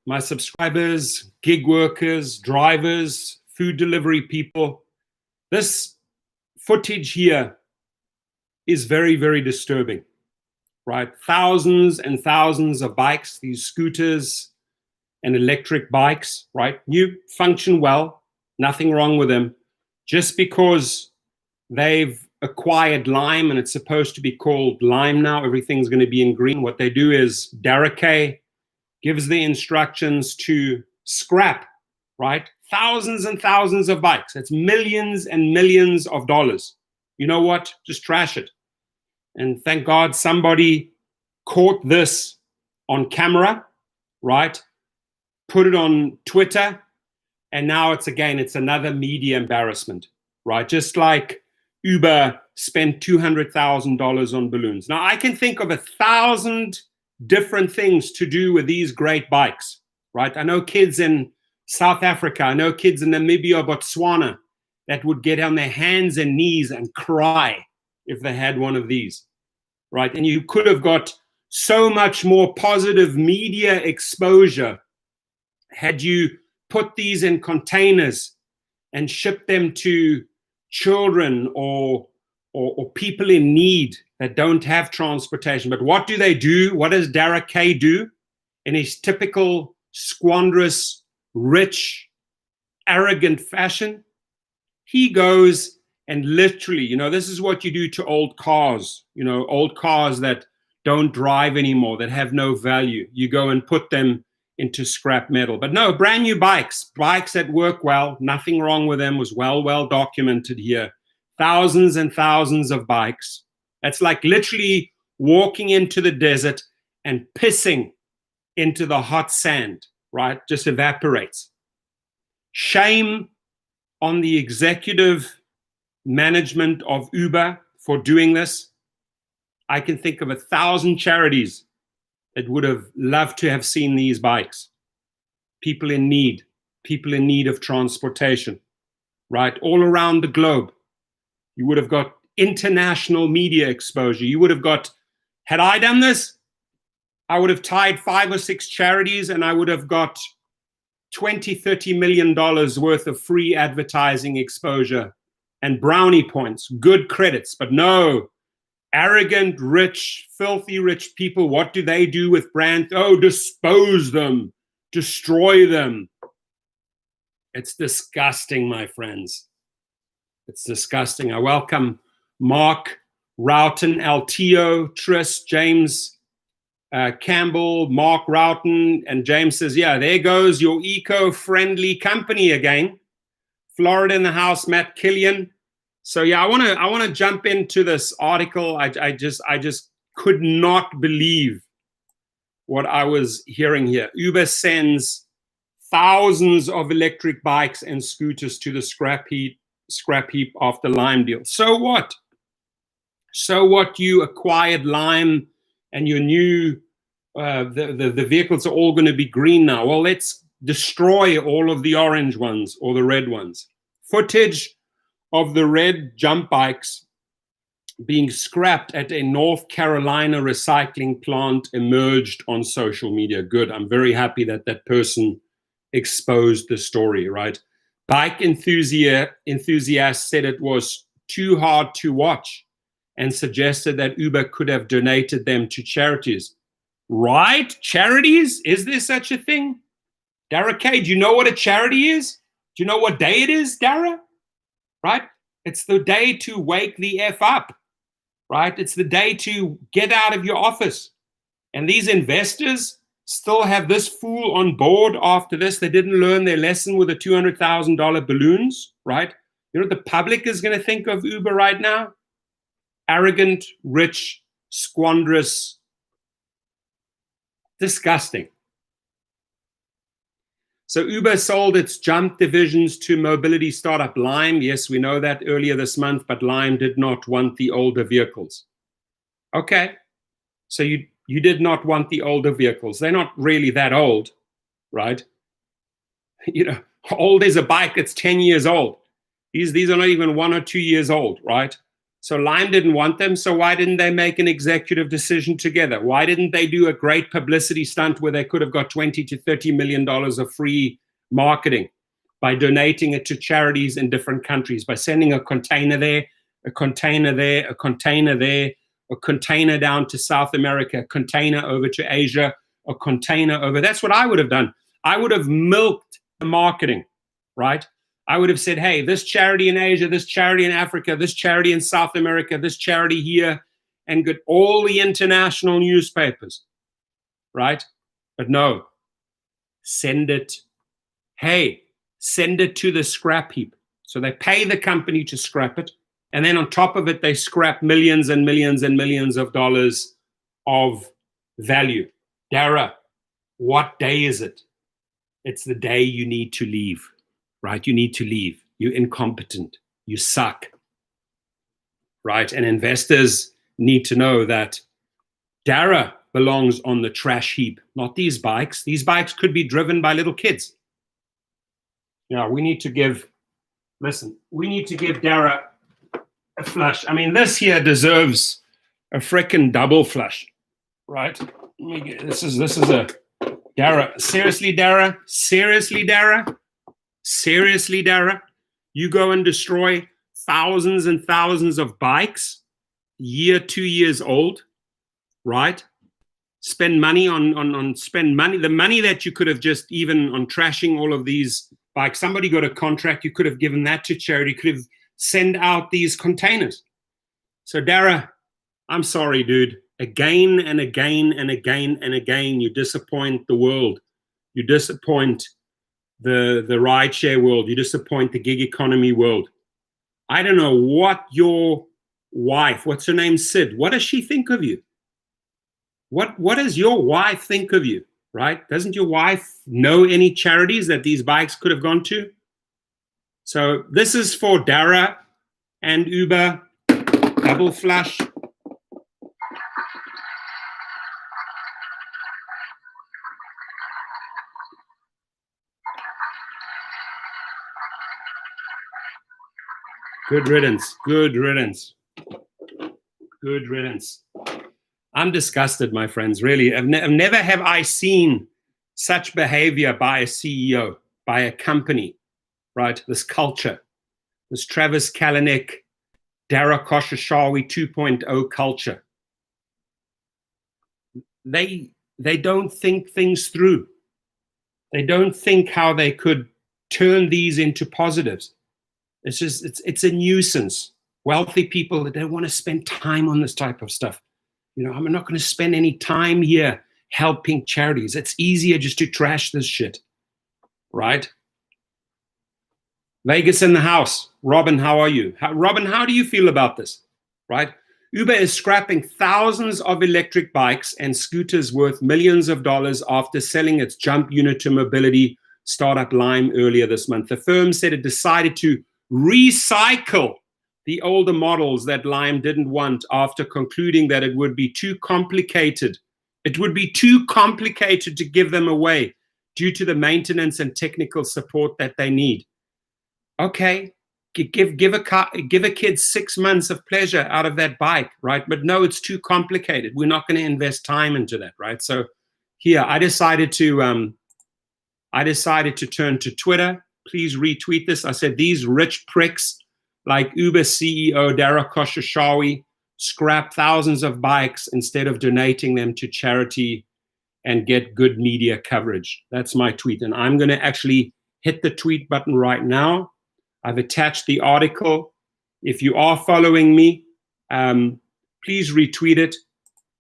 my subscribers, gig workers, drivers, food delivery people. This footage here is very, very disturbing, right? Thousands and thousands of bikes, these scooters and electric bikes, right? You function well, nothing wrong with them. Just because they've acquired Lime and it's supposed to be called Lime now, everything's going to be in green. What they do is Dara K gives the instructions to scrap, right? Thousands and thousands of bikes. It's millions and millions of dollars. You know what? Just trash it. And thank God somebody caught this on camera, right? Put it on Twitter. And now it's another media embarrassment, right? Just like Uber spent $200,000 on balloons. Now I can think of 1,000 different things to do with these great bikes, right? I know kids in South Africa, I know kids in Namibia, Botswana that would get on their hands and knees and cry if they had one of these, right? And you could have got so much more positive media exposure had you put these in containers and shipped them to children or people in need that don't have transportation. But what do they do? What does Dara K do in his typical squanderous, rich, arrogant fashion? He goes and literally, this is what you do to old cars, old cars that don't drive anymore, that have no value. You go and put them into scrap metal. But no, brand new bikes that work well, nothing wrong with them, was well documented here. Thousands and thousands of bikes. That's like literally walking into the desert and pissing into the hot sand, right? Just evaporates. Shame on the executive management of Uber for doing this. I can think of 1,000 charities that would have loved to have seen these bikes. People in need of transportation, right? All around the globe. You would have got international media exposure. You would have got, had I done this, I would have tied 5 or 6 charities and I would have got $20-30 million worth of free advertising exposure and brownie points, good credits. But no, arrogant, rich, filthy rich people, what do they do with brands? Oh, dispose them, destroy them. It's disgusting, my friends. It's disgusting. I welcome Mark, Refuting, Altio, Tris, James, Campbell, Mark Refuting, and James says, yeah, there goes your eco-friendly company again. Florida in the house, Matt Killian. So yeah, I want to jump into this article. I just could not believe what I was hearing here. Uber sends thousands of electric bikes and scooters to the scrap heap after Lime deal. So what? So what? You acquired Lime and your new the vehicles are all going to be green now. Well, let's destroy all of the orange ones or the red ones. Footage of the red jump bikes being scrapped at a North Carolina recycling plant emerged on social media. Good. I'm very happy that that person exposed the story, right? Bike enthusiasts said it was too hard to watch and suggested that Uber could have donated them to charities. Right? Charities? Is there such a thing? Dara K, do you know what a charity is? Do you know what day it is, Dara? Right? It's the day to wake the F up, right? It's the day to get out of your office. And these investors still have this fool on board after this. They didn't learn their lesson with the $200,000 balloons, right? You know what the public is going to think of Uber right now? Arrogant, rich, squanderous, disgusting. So Uber sold its jump divisions to mobility startup Lime. Yes, we know that earlier this month, but Lime did not want the older vehicles. Okay, so you did not want the older vehicles. They're not really that old, right? You know, old is a bike that's 10 years old. These are not even 1 or 2 years old, right? So Lime didn't want them, so why didn't they make an executive decision together? Why didn't they do a great publicity stunt where they could have got $20 to $30 million of free marketing by donating it to charities in different countries, by sending a container there, a container there, a container there, a container down to South America, a container over to Asia, a container over. That's what I would have done. I would have milked the marketing, right? I would have said, hey, this charity in Asia, this charity in Africa, this charity in South America, this charity here, and get all the international newspapers, right? But no, send it, hey, send it to the scrap heap. So they pay the company to scrap it. And then on top of it, they scrap millions and millions and millions of dollars of value. Dara, what day is it? It's the day you need to leave, right? You need to leave. You're incompetent. You suck, right? And investors need to know that Dara belongs on the trash heap, not these bikes. These bikes could be driven by little kids. Yeah, we need to give Dara a flush. I mean, this here deserves a frickin' double flush, right? This is a Dara. Seriously, Dara? Seriously, Dara? Seriously, Dara? You go and destroy thousands and thousands of bikes, 2 years old, right? Spend money the money that you could have just even on trashing all of these bikes. Somebody got a contract, you could have given that to charity, could have sent out these containers. So Dara, I'm sorry, dude. Again and again and again and again, you disappoint the world. You disappoint the rideshare world. You disappoint the gig economy world. I don't know what your wife, what's her name, Sid, what does she think of you? What does your wife think of you, right? Doesn't your wife know any charities that these bikes could have gone to? So this is for Dara and Uber, double flush. Good riddance, good riddance, good riddance. I'm disgusted, my friends, really. I've never have I seen such behavior by a CEO, by a company, right? This culture, this Travis Kalanick, Dara Khosrowshahi 2.0 culture. They don't think things through. They don't think how they could turn these into positives. It's just, it's a nuisance. Wealthy people that don't want to spend time on this type of stuff. You know, I'm not going to spend any time here helping charities. It's easier just to trash this shit, right? Vegas in the house. Robin, how are you? Robin, how do you feel about this, right? Uber is scrapping thousands of electric bikes and scooters worth millions of dollars after selling its jump unit to mobility startup Lime earlier this month. The firm said it decided to recycle the older models that Lime didn't want after concluding that it would be too complicated. It would be too complicated to give them away due to the maintenance and technical support that they need. Okay, give a kid 6 months of pleasure out of that bike, right? But no, it's too complicated. We're not going to invest time into that, right? So here, I decided to turn to Twitter. Please retweet this. I said, these rich pricks like Uber CEO Dara Khosrowshahi scrap thousands of bikes instead of donating them to charity and get good media coverage. That's my tweet. And I'm going to actually hit the tweet button right now. I've attached the article. If you are following me, please retweet it.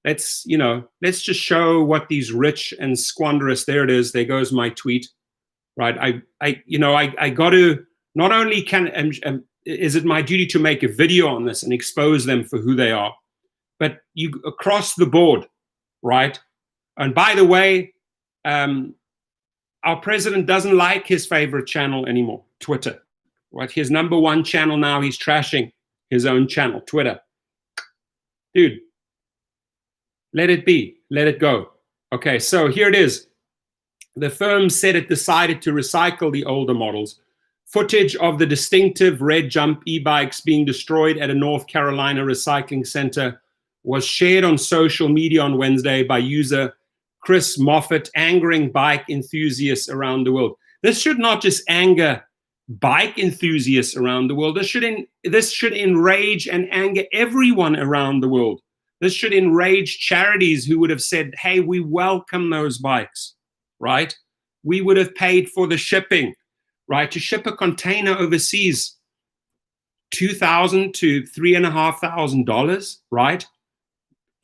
Let's just show what these rich and squanderous, there it is, there goes my tweet, right? I got to, not only is it my duty to make a video on this and expose them for who they are, but you across the board, right? And by the way, our president doesn't like his favorite channel anymore, Twitter, right? His number one channel now, he's trashing his own channel, Twitter. Dude, let it be, let it go. Okay, so here it is. The firm said it decided to recycle the older models Footage of the distinctive red jump e-bikes being destroyed at a North Carolina recycling center was shared on social media on Wednesday by user Chris Moffat, angering bike enthusiasts around the world. This should not just anger bike enthusiasts around the world. This should enrage and anger everyone around the world. This should enrage charities who would have said, hey, we welcome those bikes, right? We would have paid for the shipping, right? To ship a container overseas, $2,000 to $3,500, right?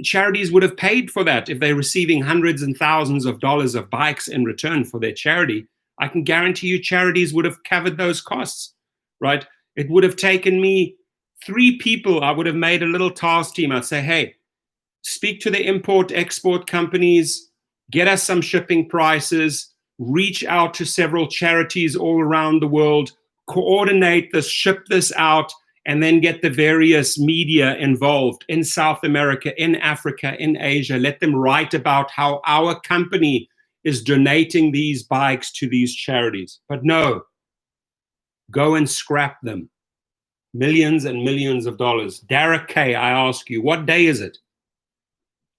Charities would have paid for that if they're receiving hundreds and thousands of dollars of bikes in return for their charity. I can guarantee you charities would have covered those costs, right? It would have taken me 3 people. I would have made a little task team. I'd say, hey, speak to the import-export companies, get us some shipping prices, reach out to several charities all around the world, coordinate this, ship this out, and then get the various media involved in South America, in Africa, in Asia. Let them write about how our company is donating these bikes to these charities. But no, go and scrap them. Millions and millions of dollars. Dara K, I ask you, what day is it?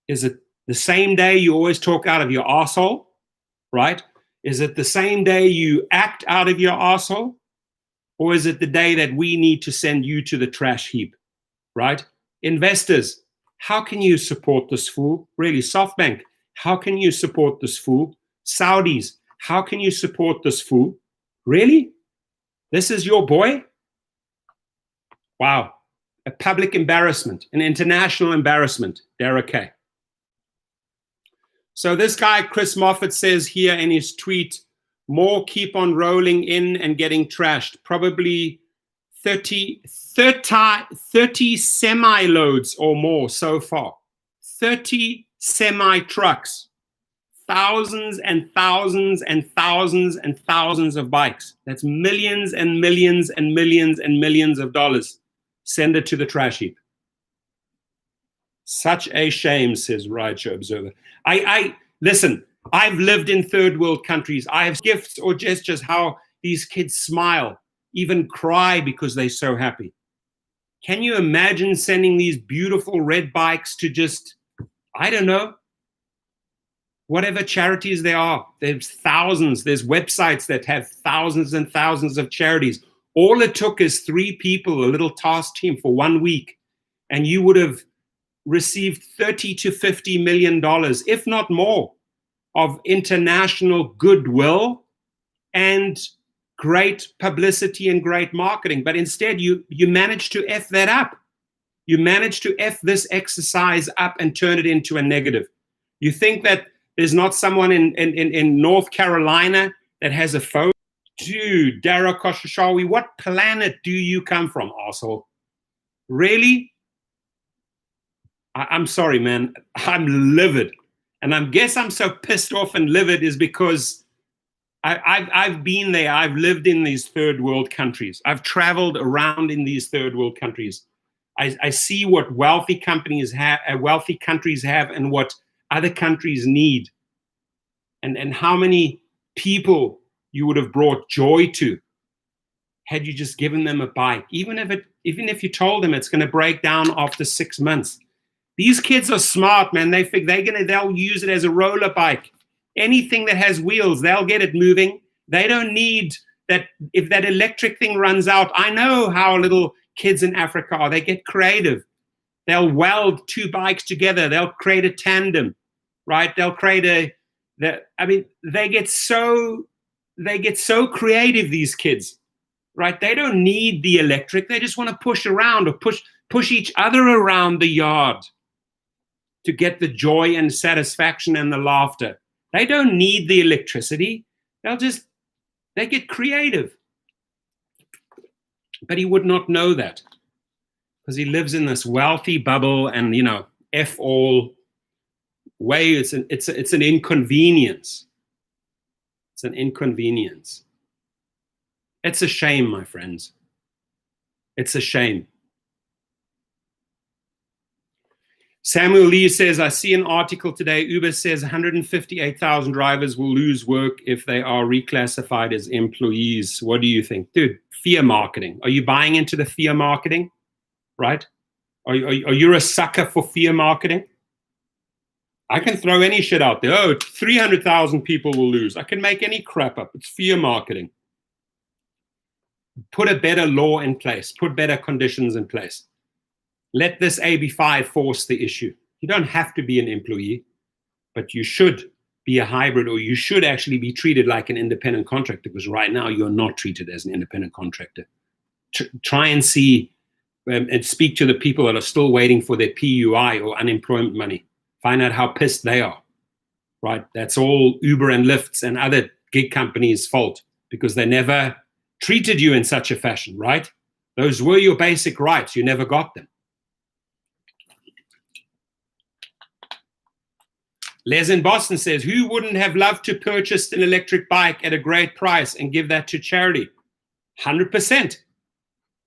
Is it the same day you always talk out of your arsehole, right? Is it the same day you act out of your arsehole? Or is it the day that we need to send you to the trash heap, right? Investors, how can you support this fool? Really, SoftBank, how can you support this fool? Saudis, how can you support this fool? Really? This is your boy? Wow. A public embarrassment, an international embarrassment, Dara K. So this guy, Chris Moffat, says here in his tweet, more keep on rolling in and getting trashed. Probably 30 semi-loads or more so far. 30 semi-trucks. Thousands and thousands and thousands and thousands of bikes. That's millions and millions and millions and millions of dollars. Send it to the trash heap. Such a shame, says Rideshare Observer. Listen, I've lived in third world countries. I have gifts or gestures how these kids smile, even cry because they're so happy. Can you imagine sending these beautiful red bikes to just, I don't know, whatever charities there are? There's thousands. There's websites that have thousands and thousands of charities. All it took is 3 people, a little task team for 1 week, and you would have received $30 to $50 million, if not more, of international goodwill and great publicity and great marketing. But instead, you managed to F that up. You managed to F this exercise up and turn it into a negative. You think that there's not someone in North Carolina that has a phone? Dude, Dara Koshashawi, what planet do you come from, asshole? Really? I'm sorry, man. I'm livid. And I guess I'm so pissed off and livid is because I've been there. I've lived in these third world countries. I've traveled around in these third world countries. I see what wealthy countries have and what other countries need. And how many people you would have brought joy to had you just given them a bike. Even if you told them it's going to break down after 6 months. These kids are smart, man. They'll use it as a roller bike. Anything that has wheels, they'll get it moving. They don't need that. If that electric thing runs out, I know how little kids in Africa are. They get creative. They'll weld 2 bikes together. They'll create a tandem, right? They'll create they get so creative, these kids, right? They don't need the electric. They just want to push around or push each other around the yard to get the joy and satisfaction and the laughter. They don't need the electricity. They get creative. But he would not know that because he lives in this wealthy bubble and, F all way. It's an inconvenience. It's an inconvenience. It's a shame, my friends. It's a shame. Samuel Lee says, I see an article today. Uber says 158,000 drivers will lose work if they are reclassified as employees. What do you think? Dude, fear marketing. Are you buying into the fear marketing? Right? Are you a sucker for fear marketing? I can throw any shit out there. Oh, 300,000 people will lose. I can make any crap up. It's fear marketing. Put a better law in place. Put better conditions in place. Let this AB5 force the issue. You don't have to be an employee, but you should be a hybrid, or you should actually be treated like an independent contractor, because right now you're not treated as an independent contractor. Try and see and speak to the people that are still waiting for their PUI or unemployment money. Find out how pissed they are, right? That's all Uber and Lyft's and other gig companies' fault, because they never treated you in such a fashion, right? Those were your basic rights. You never got them. Les in Boston says, who wouldn't have loved to purchase an electric bike at a great price and give that to charity? 100%.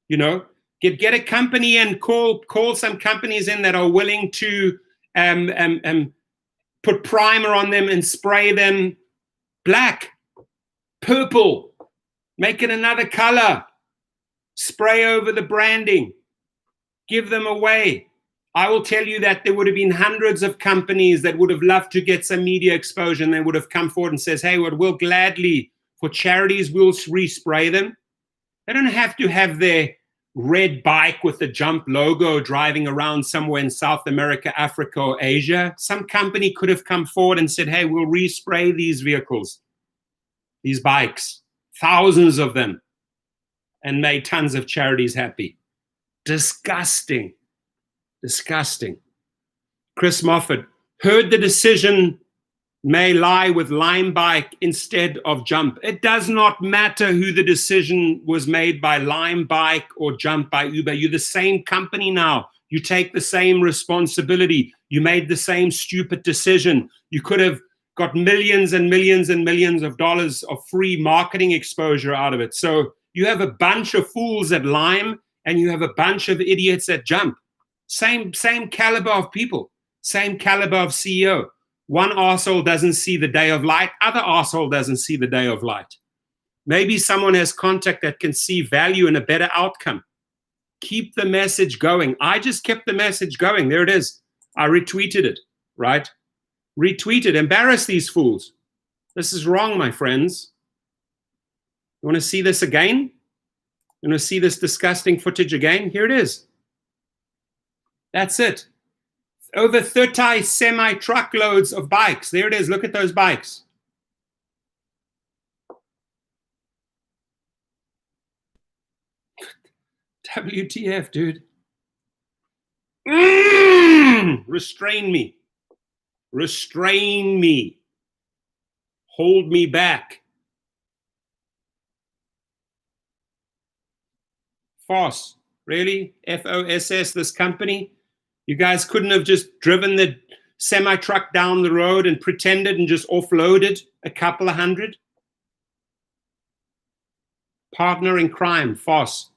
You know, get a company and call some companies in that are willing to put primer on them and spray them black, purple, make it another color, spray over the branding, give them away. I will tell you that there would have been hundreds of companies that would have loved to get some media exposure, and they would have come forward and says, hey, we'll gladly, for charities, we'll respray them. They don't have to have their red bike with the Jump logo driving around somewhere in South America, Africa, or Asia. Some company could have come forward and said, hey, we'll respray these vehicles, these bikes, thousands of them, and made tons of charities happy. Disgusting. Disgusting. Chris Moffat, heard the decision may lie with Lime Bike instead of Jump. It does not matter who the decision was made by, Lime Bike or Jump by Uber. You're the same company now. You take the same responsibility. You made the same stupid decision. You could have got millions and millions and millions of dollars of free marketing exposure out of it. So you have a bunch of fools at Lime and you have a bunch of idiots at Jump. Same caliber of people, same caliber of CEO. One arsehole doesn't see the day of light, other arsehole doesn't see the day of light. Maybe someone has contact that can see value in a better outcome. Keep the message going. I just kept the message going. There it is. I retweeted it, right? Retweeted. Embarrass these fools. This is wrong, my friends. You want to see this again? You want to see this disgusting footage again? Here it is. That's it. Over 30 semi-truckloads of bikes. There it is. Look at those bikes. WTF, dude. Restrain me. Restrain me. Hold me back. FOSS. Really? FOSS, this company? You guys couldn't have just driven the semi-truck down the road and pretended and just offloaded a couple of hundred? Partner in crime, FOSS.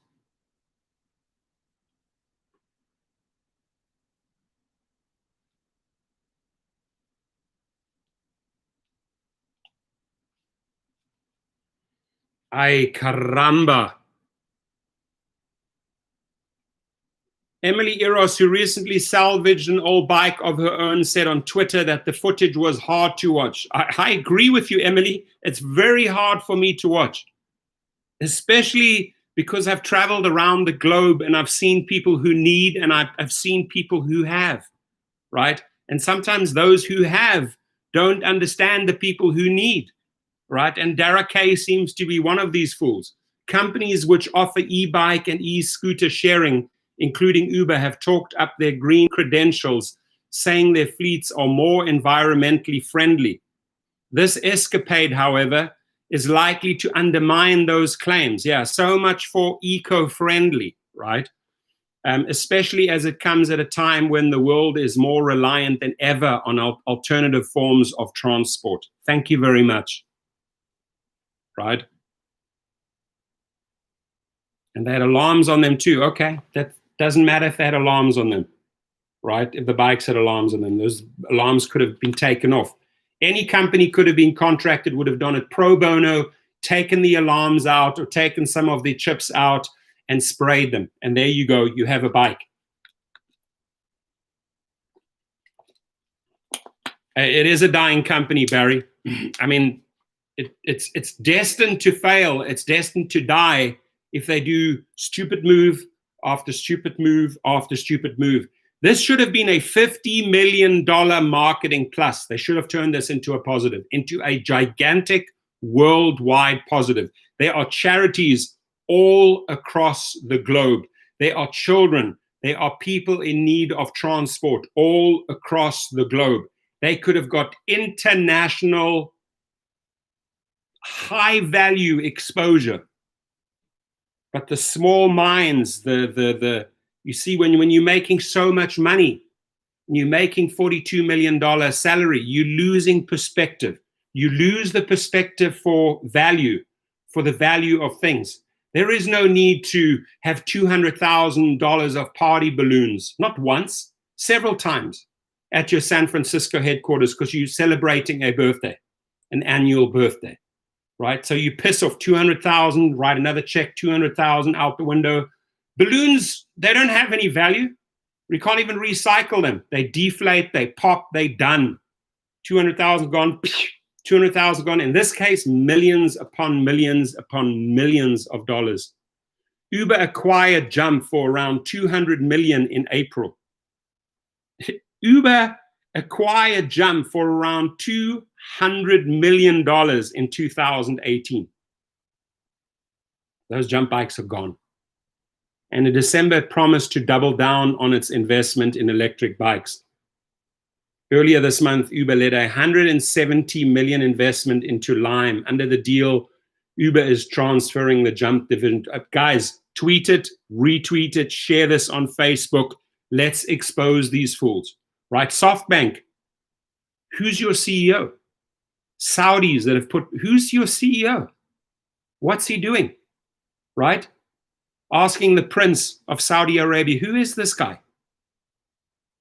Ay, caramba. Emily Eros, who recently salvaged an old bike of her own, said on Twitter that the footage was hard to watch. I agree with you, Emily. It's very hard for me to watch, especially because I've traveled around the globe and I've seen people who need, and I've seen people who have, right? And sometimes those who have don't understand the people who need, right? And Dara K seems to be one of these fools. Companies which offer e-bike and e-scooter sharing, including Uber, have talked up their green credentials, saying their fleets are more environmentally friendly. This escapade, however, is likely to undermine those claims. Yeah, so much for eco-friendly, right? Especially as it comes at a time when the world is more reliant than ever on alternative forms of transport. Thank you very much, right? And they had alarms on them too. Okay, that doesn't matter if they had alarms on them, right? If the bikes had alarms on them, those alarms could have been taken off. Any company could have been contracted, would have done it pro bono, taken the alarms out or taken some of the chips out and sprayed them. And there you go, you have a bike. It is a dying company, Barry. I mean, it's destined to fail. It's destined to die if they do stupid move after stupid move after stupid move. This should have been a $50 million marketing plus. They should have turned this into a positive, into a gigantic worldwide positive. There are charities all across the globe. There are children. There are people in need of transport all across the globe. They could have got international high value exposure. But the small minds, you see, when you're making so much money, you're making $42 million salary, you're losing perspective. You lose the perspective for value, for the value of things. There is no need to have $200,000 of party balloons, not once, several times at your San Francisco headquarters because you're celebrating a birthday, an annual birthday, right? So you piss off 200,000, write another check, 200,000 out the window. Balloons, they don't have any value. We can't even recycle them. They deflate, they pop, they done. 200,000 gone, 200,000 gone. In this case, millions upon millions upon millions of dollars. Uber acquired Jump for around 200 million in April. Uber acquired Jump for around $200 million in 2018. Those Jump bikes are gone. And in December, it promised to double down on its investment in electric bikes. Earlier this month, Uber led a $170 million investment into Lime. Under the deal, Uber is transferring the Jump division. Guys, tweet it, retweet it, share this on Facebook. Let's expose these fools. Right? SoftBank, who's your CEO? Saudis that have put, who's your CEO? What's he doing? Right? Asking the Prince of Saudi Arabia, who is this guy?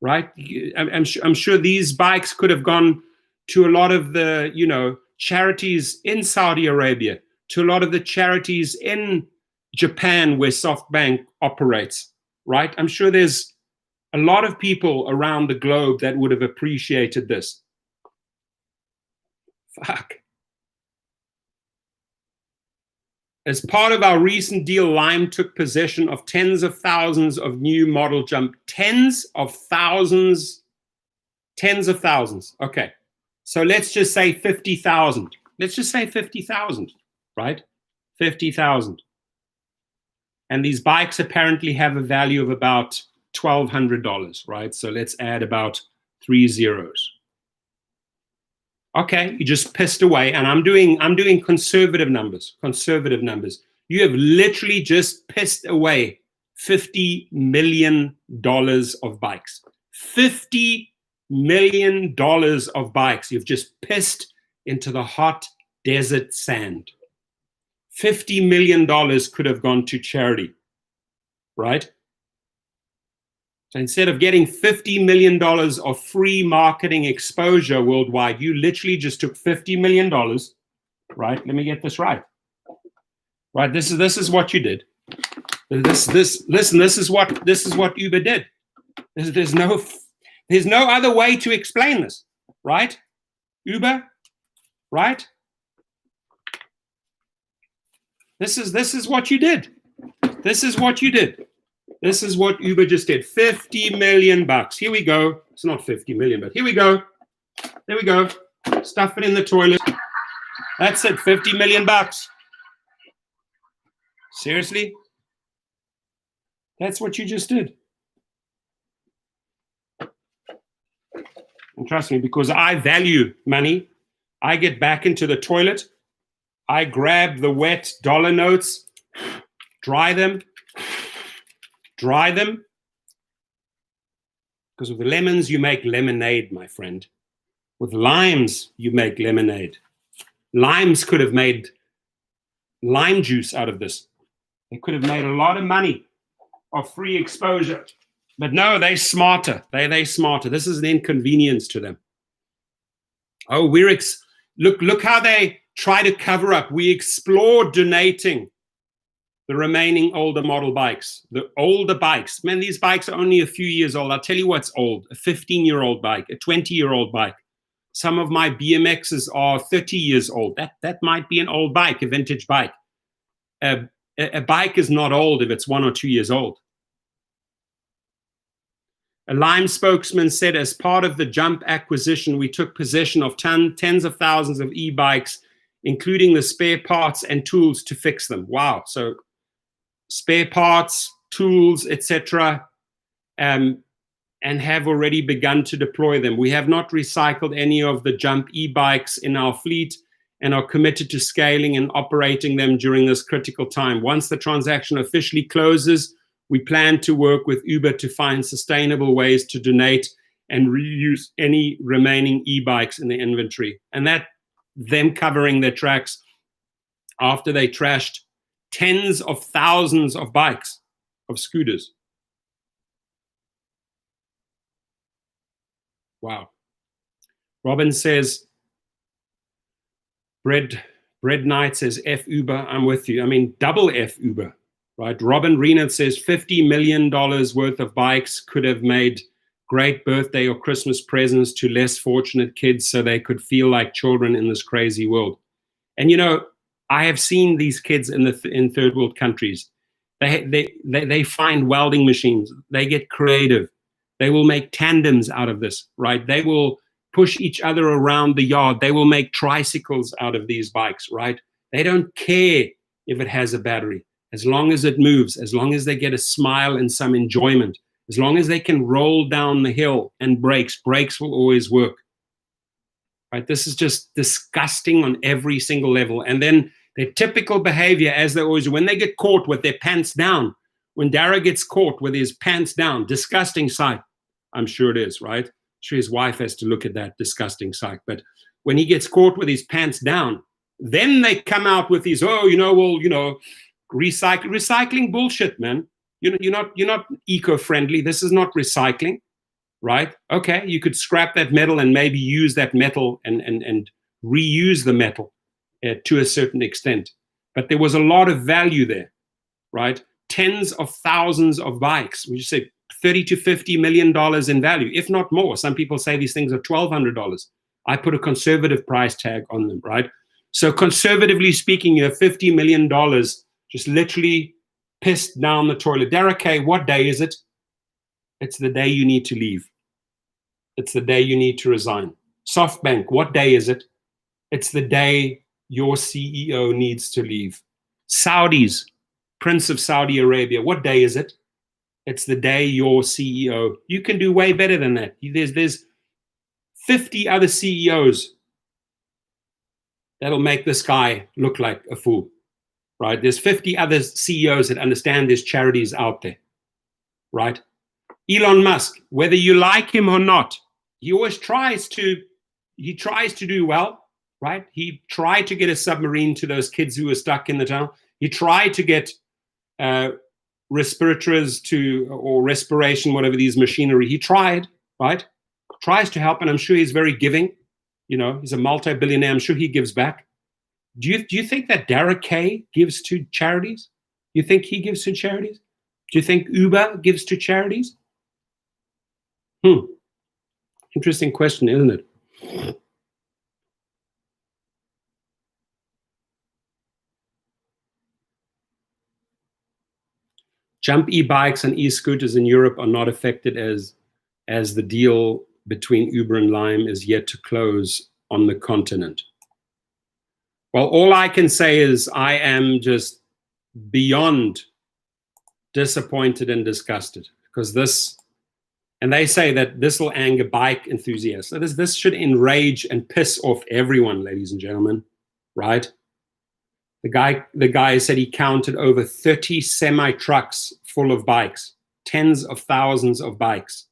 Right? I'm sure these bikes could have gone to a lot of the, charities in Saudi Arabia, to a lot of the charities in Japan where SoftBank operates, right? I'm sure there's a lot of people around the globe that would have appreciated this. Fuck. As part of our recent deal, Lime took possession of tens of thousands of new model Jump. Tens of thousands. Okay. So let's just say 50,000. Let's just say 50,000, right? 50,000. And these bikes apparently have a value of about $1,200, right? So let's add about 3 zeros. Okay, you just pissed away, and I'm doing conservative numbers. You have literally just pissed away $50 million of bikes. $50 million of bikes you've just pissed into the hot desert sand. $50 million could have gone to charity, right? So instead of getting $50 million of free marketing exposure worldwide, you literally just took $50 million, right? Let me get this right. Right, this is what you did. This is what Uber did. There's no other way to explain this, right? Uber, right? This is what you did. This is what you did. This is what Uber just did. $50 million. Here we go. It's not 50 million, but here we go. There we go. Stuff it in the toilet. That's it. $50 million. Seriously? That's what you just did. And trust me, because I value money, I get back into the toilet. I grab the wet dollar notes, dry them. Because with lemons, you make lemonade, my friend. With limes, you make lemonade. Limes could have made lime juice out of this. They could have made a lot of money of free exposure. But no, they're smarter. They're smarter. This is an inconvenience to them. Oh, look how they try to cover up. We explore donating the remaining older model bikes. The older bikes. Man, these bikes are only a few years old. I'll tell you what's old. A 15-year-old bike, a 20-year-old bike. Some of my BMXs are 30 years old. That might be an old bike, a vintage bike. A bike is not old if it's 1 or 2 years old. A Lime spokesman said, as part of the Jump acquisition, we took possession of tens of thousands of e-bikes, including the spare parts and tools to fix them. Wow. So spare parts, tools, etc., and have already begun to deploy them. We have not recycled any of the Jump e-bikes in our fleet and are committed to scaling and operating them during this critical time. Once the transaction officially closes, we plan to work with Uber to find sustainable ways to donate and reuse any remaining e-bikes in the inventory. And that, them covering their tracks after they trashed tens of thousands of bikes, of scooters. Wow. Robin says, Bread Knight says, F Uber, I'm with you. I mean, double F Uber. Right, Robin Reenath says $50 million worth of bikes could have made great birthday or Christmas presents to less fortunate kids so they could feel like children in this crazy world. And you know, I have seen these kids in third world countries. They find welding machines. They get creative. They will make tandems out of this, right? They will push each other around the yard. They will make tricycles out of these bikes, right? They don't care if it has a battery. As long as it moves, as long as they get a smile and some enjoyment, as long as they can roll down the hill and brakes will always work. Right? This is just disgusting on every single level. And then their typical behavior, as they always do, when they get caught with their pants down, when Dara gets caught with his pants down, disgusting sight. I'm sure it is, right? I'm sure his wife has to look at that disgusting sight. But when he gets caught with his pants down, then they come out with these, recycling bullshit, man. You're not eco-friendly. This is not recycling, right? Okay, you could scrap that metal and maybe use that metal and reuse the metal to a certain extent. But there was a lot of value there, right? Tens of thousands of bikes. We just say $30 to $50 million in value, if not more. Some people say these things are $1,200. I put a conservative price tag on them, right? So conservatively speaking, you have $50 million just literally pissed down the toilet. Dara K, what day is it? It's the day you need to leave. It's the day you need to resign. SoftBank, what day is it? It's the day your CEO needs to leave. Saudis, Prince of Saudi Arabia, what day is it? It's the day your CEO. You can do way better than that. There's 50 other CEOs that'll make this guy look like a fool. Right? There's 50 other CEOs that understand there's charities out there, right? Elon Musk, whether you like him or not, he always tries to do well, right? He tried to get a submarine to those kids who were stuck in the tunnel. He tried to get respirators or respiration, whatever these machinery. He tried, right? Tries to help, and I'm sure he's very giving. You know, he's a multi-billionaire. I'm sure he gives back. Do you think that Dara K gives to charities? You think he gives to charities? Do you think Uber gives to charities? Interesting question, isn't it? Jump e-bikes and e-scooters in Europe are not affected as the deal between Uber and Lime is yet to close on the continent. Well, all I can say is I am just beyond disappointed and disgusted because this, and they say that this will anger bike enthusiasts. So this should enrage and piss off everyone, ladies and gentlemen, right? The guy said he counted over 30 semi-trucks full of bikes, tens of thousands of bikes.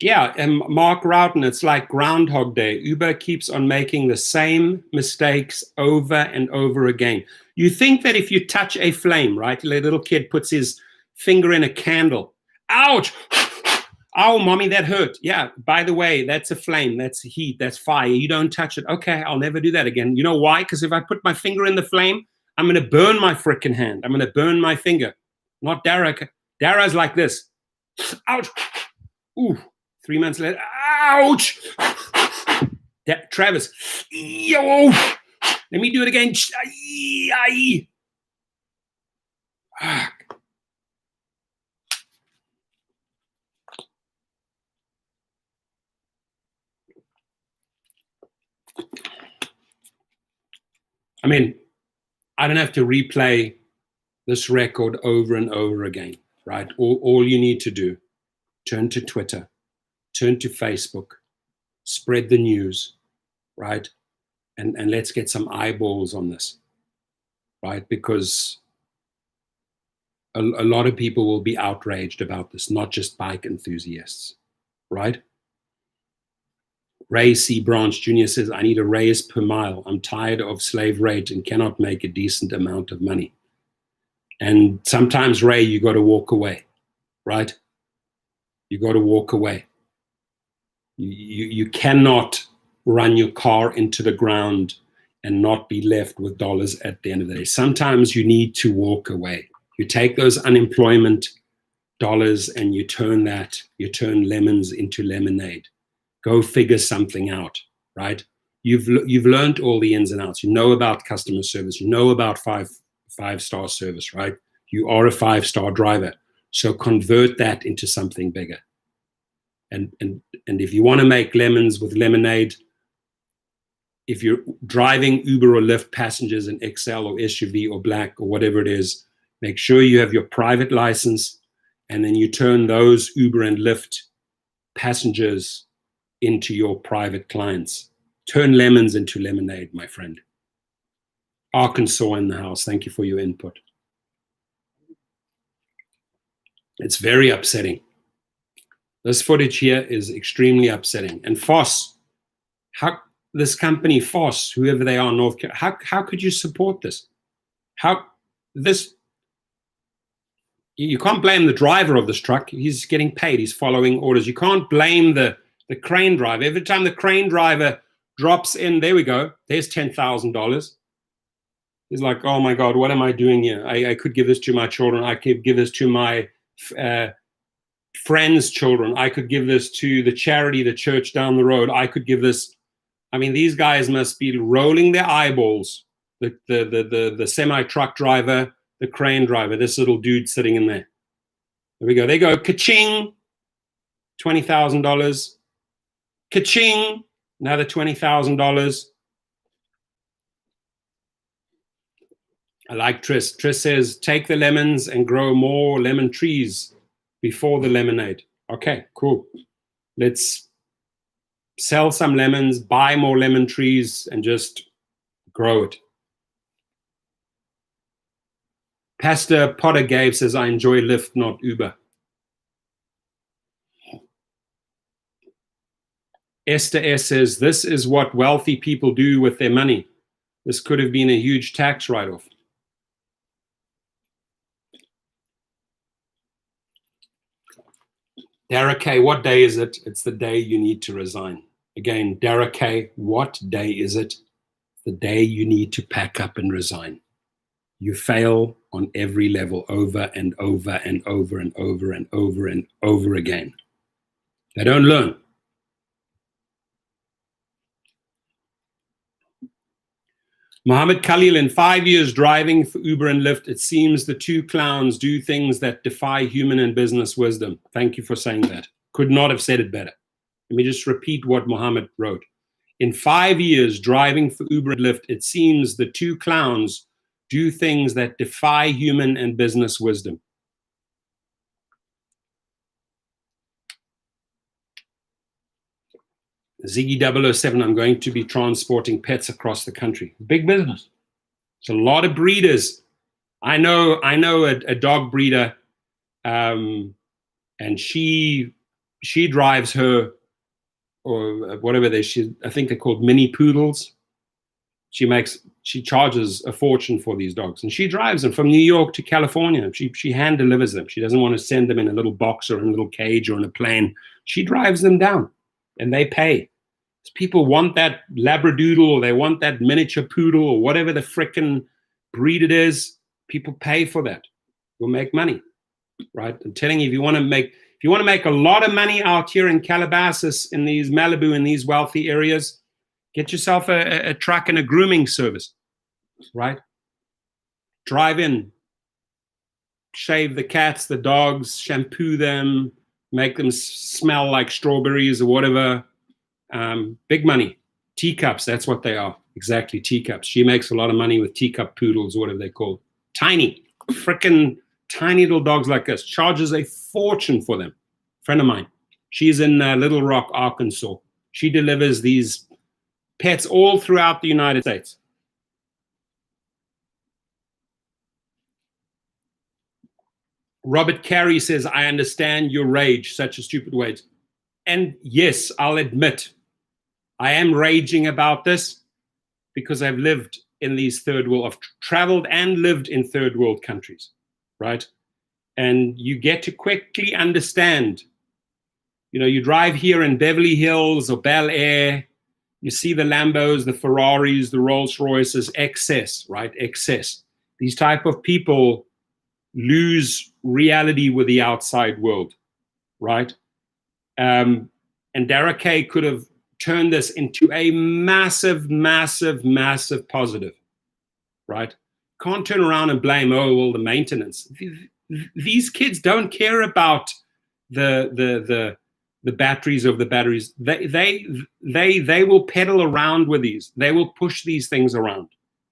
Yeah, and Mark Roughton, it's like Groundhog Day. Uber keeps on making the same mistakes over and over again. You think that if you touch a flame, right? A little kid puts his finger in a candle. Ouch! Oh, mommy, that hurt. Yeah, by the way, that's a flame. That's heat. That's fire. You don't touch it. Okay, I'll never do that again. You know why? Because if I put my finger in the flame, I'm going to burn my frickin' hand. I'm going to burn my finger. Not Dara. Dara's like this. Ouch! Ooh. 3 months later, ouch! Travis, yo! Let me do it again. I mean, I don't have to replay this record over and over again, right? All you need to do, turn to Twitter, turn to Facebook, spread the news, right? And let's get some eyeballs on this, right? Because a lot of people will be outraged about this, not just bike enthusiasts, right? Ray C. Branch Jr. says, I need a raise per mile. I'm tired of slave rate and cannot make a decent amount of money. And sometimes, Ray, you got to walk away, right? You got to walk away. You cannot run your car into the ground and not be left with dollars at the end of the day. Sometimes you need to walk away. You take those unemployment dollars and you turn lemons into lemonade. Go figure something out, right? You've learned all the ins and outs. You know about customer service. You know about five-star service, right? You are a 5-star driver. So convert that into something bigger. And if you want to make lemons with lemonade, if you're driving Uber or Lyft passengers in XL or SUV or black or whatever it is, make sure you have your private license, and then you turn those Uber and Lyft passengers into your private clients. Turn lemons into lemonade, my friend. Arkansas in the house. Thank you for your input. It's very upsetting. This footage here is extremely upsetting. And Foss, this company Foss, whoever they are in North Carolina, how could you support this? You can't blame the driver of this truck. He's getting paid. He's following orders. You can't blame the crane driver. Every time the crane driver drops in, there we go. There's $10,000. He's like, oh my God, what am I doing here? I could give this to my children. I could give this to my friends' children. I could give this to the charity, the church down the road. I could give this. I mean, these guys must be rolling their eyeballs. The semi-truck driver, the crane driver, this little dude sitting in there. There we go. They go, ka-ching, $20,000. Ka-ching, another $20,000. I like Tris. Tris says, take the lemons and grow more lemon trees before the lemonade. Okay, cool. Let's sell some lemons, buy more lemon trees, and just grow it. Pastor Potter Gabe says, I enjoy Lyft, not Uber. Esther S says, this is what wealthy people do with their money. This could have been a huge tax write-off. Dara K, what day is it? It's the day you need to resign. Again, Dara K, what day is it? The day you need to pack up and resign. You fail on every level over and over and over and over and over and over again. They don't learn. Mohammed Khalil, in 5 years driving for Uber and Lyft, it seems the two clowns do things that defy human and business wisdom. Thank you for saying that. Could not have said it better. Let me just repeat what Mohammed wrote. In 5 years driving for Uber and Lyft, it seems the two clowns do things that defy human and business wisdom. Ziggy 007, I'm going to be transporting pets across the country. Big business. It's a lot of breeders. I know a dog breeder, and she she drives her, or whatever I think they're called mini poodles. She charges a fortune for these dogs, and she drives them from New York to California. She hand delivers them. She doesn't want to send them in a little box or in a little cage or in a plane. She drives them down, and they pay. People want that Labradoodle, or they want that miniature poodle, or whatever the frickin' breed it is. People pay for that. You'll make money, right? I'm telling you, if you want to make a lot of money out here in Calabasas, in these Malibu, in these wealthy areas, get yourself a truck and a grooming service, right? Drive in, shave the cats, the dogs, shampoo them, make them smell like strawberries or whatever. Big money. Teacups, that's what they are. Exactly, teacups. She makes a lot of money with teacup poodles, or whatever they're called. Tiny, freaking tiny little dogs like this. Charges a fortune for them. Friend of mine. She's in Little Rock, Arkansas. She delivers these pets all throughout the United States. Robert Carey says, I understand your rage, such a stupid wage. And yes, I'll admit, I am raging about this because I've lived in these third world, I've traveled and lived in third world countries, right? And you get to quickly understand, you drive here in Beverly Hills or Bel Air, you see the Lambos, the Ferraris, the Rolls Royces, excess, right? Excess. These type of people lose reality with the outside world, right? And Dara K could have turned this into a massive, massive, massive positive, right? Can't turn around and blame, the maintenance. These kids don't care about the batteries of the batteries. They will pedal around with these. They will push these things around,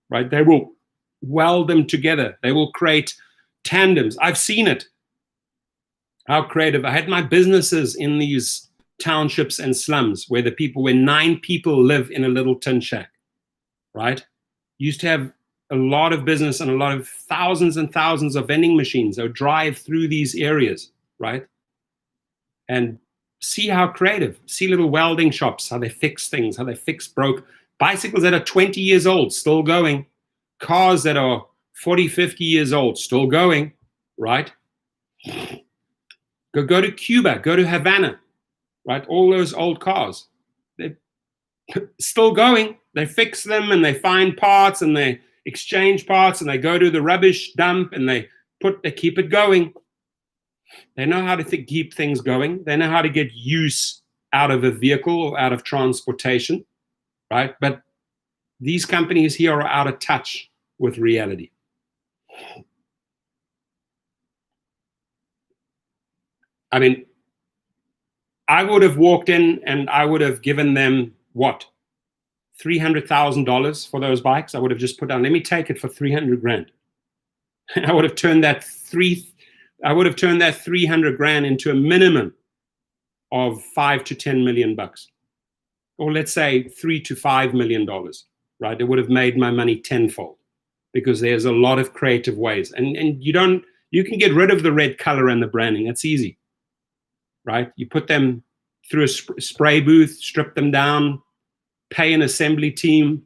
right? They will weld them together. They will create tandems. I've seen it. How creative. I had my businesses in these townships and slums where 9 people live in a little tin shack, right? Used to have a lot of business and a lot of thousands and thousands of vending machines that would drive through these areas, right? And see how creative. See little welding shops, how they fix things, how they fix broke. Bicycles that are 20 years old, still going. Cars that are 40, 50 years old, still going, right? Go to Cuba, go to Havana, right? All those old cars, they're still going. They fix them and they find parts and they exchange parts and they go to the rubbish dump and they keep it going. They know how to keep things going. They know how to get use out of a vehicle or out of transportation, right? But these companies here are out of touch with reality. I mean, I would have walked in and I would have given them what? $300,000 for those bikes. I would have just put down, let me take it for 300 grand. I would have turned that 300 grand into a minimum of $5 to $10 million bucks. Or let's say $3 to $5 million, right? It would have made my money tenfold because there's a lot of creative ways. And you can get rid of the red color and the branding. That's easy, right? You put them through a spray booth, strip them down, pay an assembly team,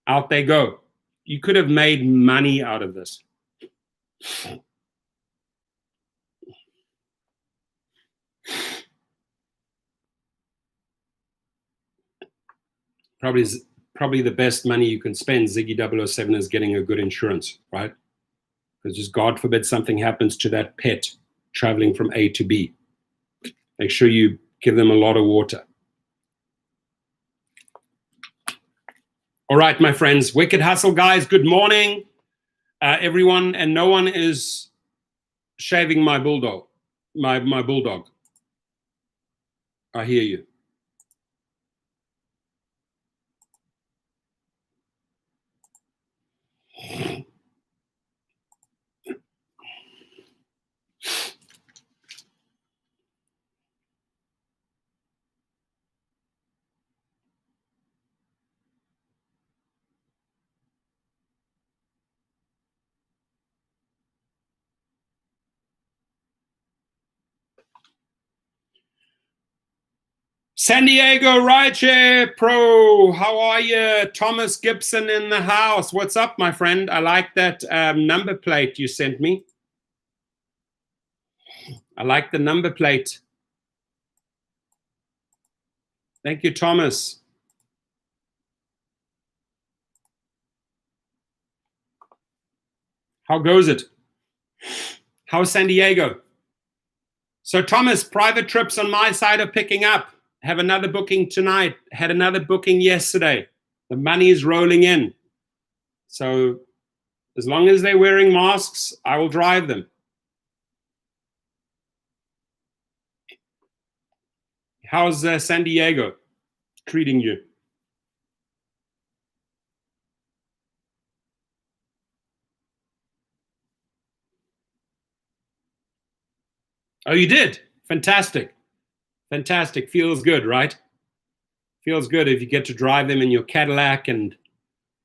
out they go. You could have made money out of this. Probably the best money you can spend, Ziggy 007, is getting a good insurance, right? Because just God forbid something happens to that pet traveling from A to B. Make sure you give them a lot of water. All right, my friends, wicked hustle, guys. Good morning, everyone. And no one is shaving my bulldog, my bulldog. I hear you. San Diego Rideshare Pro, how are you? Thomas Gibson in the house. What's up, my friend? I like that number plate you sent me. I like the number plate. Thank you, Thomas. How goes it? How's San Diego? So, Thomas, private trips on my side are picking up. Have another booking tonight. Had another booking yesterday. The money is rolling in. So, as long as they're wearing masks, I will drive them. How's San Diego treating you? Oh, you did? Fantastic. Fantastic. Feels good, right? Feels good if you get to drive them in your Cadillac and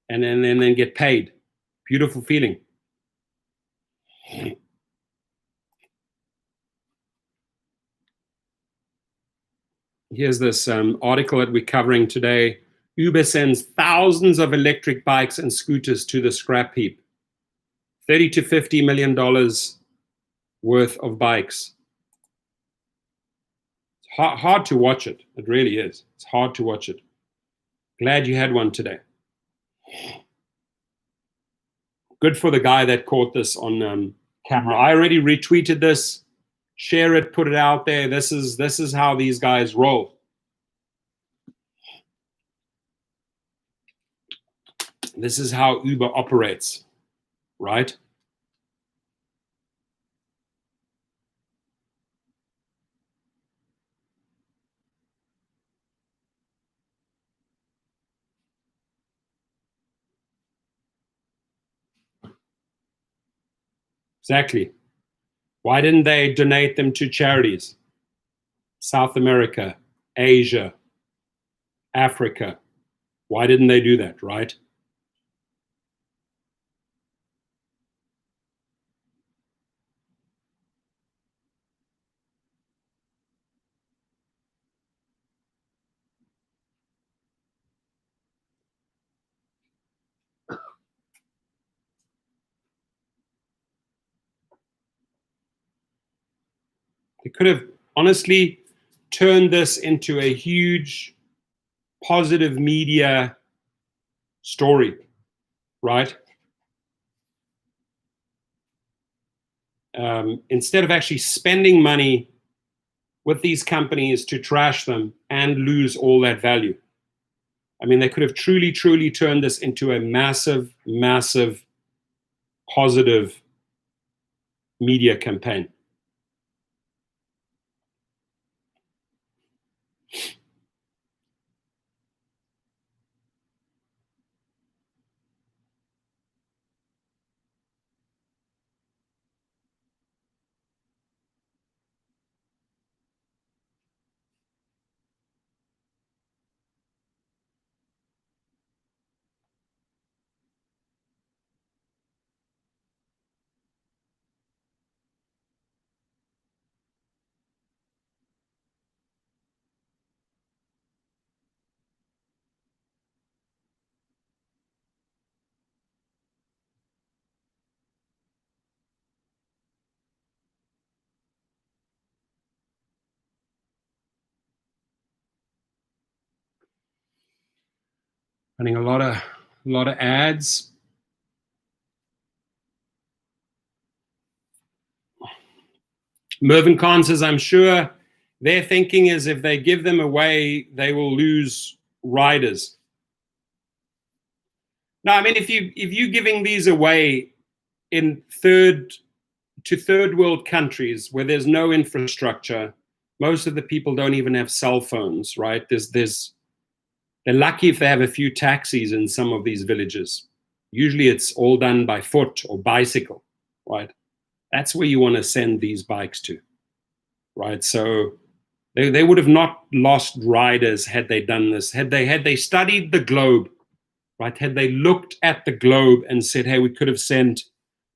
then get paid. Beautiful feeling. Here's this article that we're covering today. Uber sends thousands of electric bikes and scooters to the scrap heap. $30 to $50 million worth of bikes. It's hard to watch it. It really is. It's hard to watch it. Glad you had one today. Good for the guy that caught this on camera. I already retweeted this. Share it, put it out there. This is how these guys roll. This is how Uber operates, right? Exactly. Why didn't they donate them to charities? South America, Asia, Africa. Why didn't they do that, right? They could have honestly turned this into a huge positive media story, right? Instead of actually spending money with these companies to trash them and lose all that value. I mean, they could have truly, truly turned this into a massive, massive positive media campaign. Running a lot of ads. Mervyn Khan says, I'm sure their thinking is if they give them away, they will lose riders. No, I mean, if you're giving these away in third world countries where there's no infrastructure, most of the people don't even have cell phones, right? They're lucky if they have a few taxis in some of these villages. Usually it's all done by foot or bicycle, right? That's where you want to send these bikes to, right? So they would have not lost riders had they done this, had they studied the globe, right? Had they looked at the globe and said, hey, we could have sent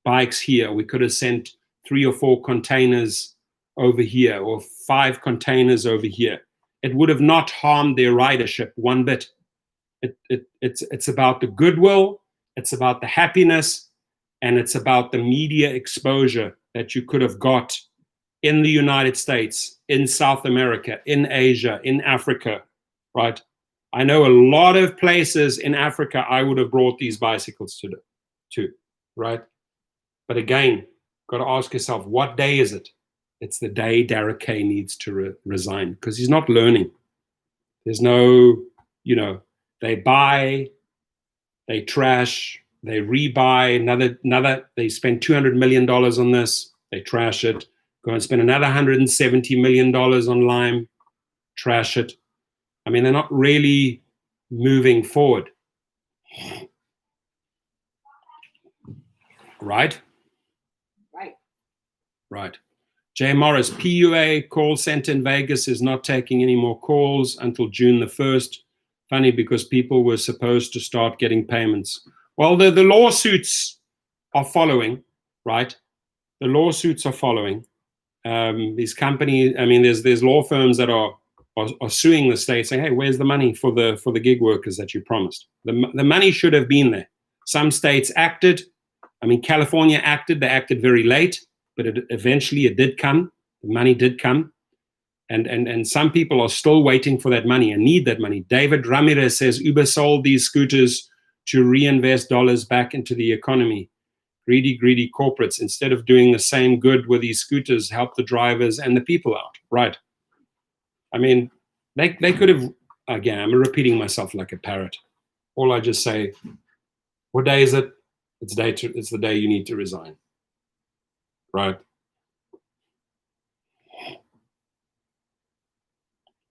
bikes here, we could have sent 3 or 4 containers over here, or 5 containers over here. it would have not harmed their ridership one bit. It's about the goodwill, it's about the happiness, and it's about the media exposure that you could have got in the United States, in South America, in Asia, in Africa, right? I know a lot of places in Africa I would have brought these bicycles to, right? But again, got to ask yourself, what day is it? It's the day Dara K needs to resign, because he's not learning. There's no, they buy, they trash, they rebuy another, they spend $200 million on this, they trash it, go and spend another $170 million on Lime, trash it. I mean, they're not really moving forward. Right? Right. Jay Morris, PUA call center in Vegas is not taking any more calls until June the 1st. Funny, because people were supposed to start getting payments. Well, the lawsuits are following, right? The lawsuits are following. These companies, I mean, there's law firms that are suing the state, saying, hey, where's the money for the gig workers that you promised? The money should have been there. Some states acted. I mean, California acted. They acted very late, but eventually it did come. The money did come. And some people are still waiting for that money and need that money. David Ramirez says Uber sold these scooters to reinvest dollars back into the economy. Greedy corporates, instead of doing the same good with these scooters, help the drivers and the people out. Right. I mean, they could have, again, I'm repeating myself like a parrot. All I just say, what day is it? It's the day you need to resign. Right.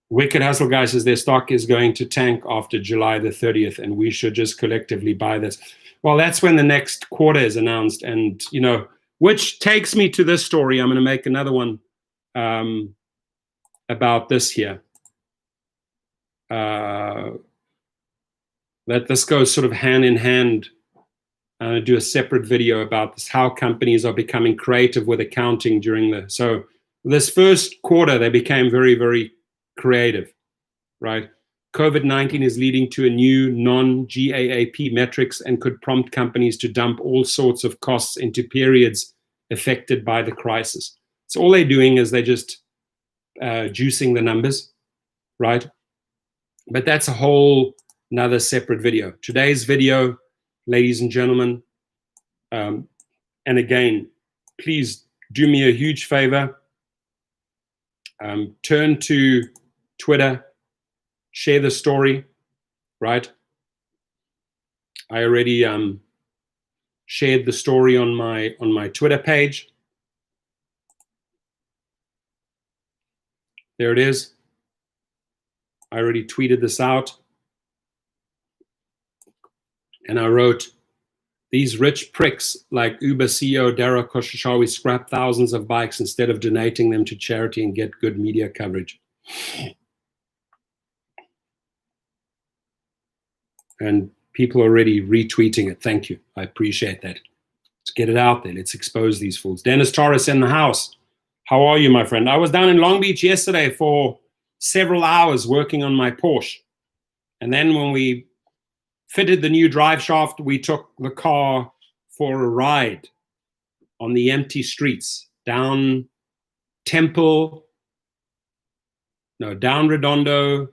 Wicked Hustle Guy says their stock is going to tank after July the 30th, and we should just collectively buy this. Well, that's when the next quarter is announced, and which takes me to this story. I'm going to make another one about this here. That this goes sort of hand in hand. I'm going to do a separate video about this, how companies are becoming creative with accounting so this first quarter, they became very, very creative, right? COVID-19 is leading to a new non-GAAP metrics and could prompt companies to dump all sorts of costs into periods affected by the crisis. So all they're doing is they're just juicing the numbers, right? But that's a whole another separate video. Today's video, ladies and gentlemen, and again, please do me a huge favor. Turn to Twitter, share the story, right? I already shared the story on my Twitter page. There it is. I already tweeted this out. And I wrote, these rich pricks like Uber CEO Dara K scrap thousands of bikes instead of donating them to charity and get good media coverage. And people are already retweeting it. Thank you. I appreciate that. Let's get it out there. Let's expose these fools. Dennis Torres in the house. How are you, my friend? I was down in Long Beach yesterday for several hours working on my Porsche. And then when we fitted the new drive shaft, we took the car for a ride on the empty streets, down Redondo,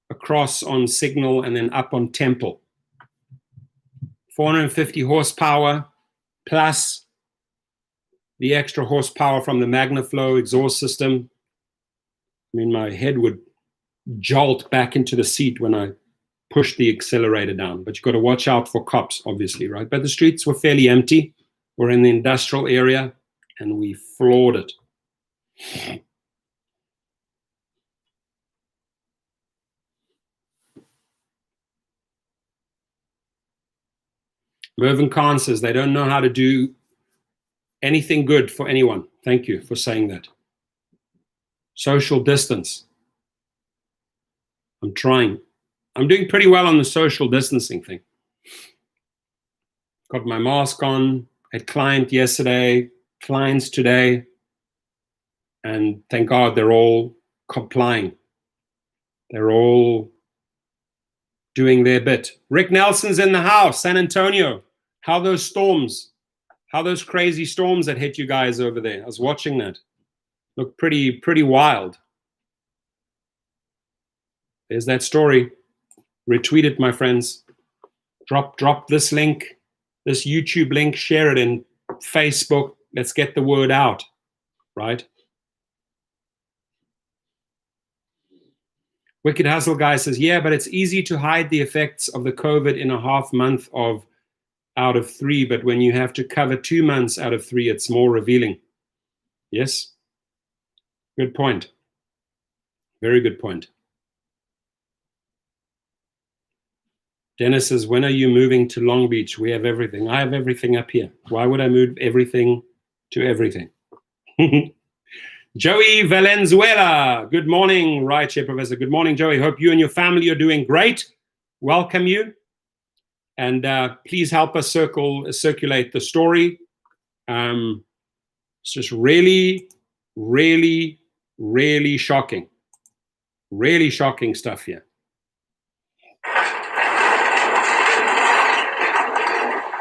across on Signal, and then up on Temple. 450 horsepower, plus the extra horsepower from the MagnaFlow exhaust system. I mean, my head would jolt back into the seat when I pushed the accelerator down. But you've got to watch out for cops, obviously, right? But the streets were fairly empty. We're in the industrial area, and we floored it. Mervyn Khan says they don't know how to do anything good for anyone. Thank you for saying that. Social distance. I'm trying. I'm doing pretty well on the social distancing thing. Got my mask on, had client yesterday, clients today, and thank God they're all complying. They're all doing their bit. Rick Nelson's in the house, San Antonio. How those storms, how those crazy storms that hit you guys over there. I was watching that. Look pretty wild. There's that story. Retweet it, my friends. Drop this link, this YouTube link, share it in Facebook. Let's get the word out, right? Wicked Hustle Guy says, yeah, but it's easy to hide the effects of the COVID in a half month out of 3, but when you have to cover 2 months out of 3, it's more revealing. Yes? Good point. Very good point. Dennis says, when are you moving to Long Beach? We have everything. I have everything up here. Why would I move everything to everything? Joey Valenzuela. Good morning, Rideshare Professor. Good morning, Joey. Hope you and your family are doing great. Welcome you. And please help us circulate the story. It's just really, really, really shocking. Really shocking stuff here.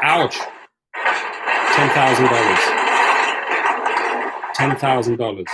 Ouch. $10,000. $10,000.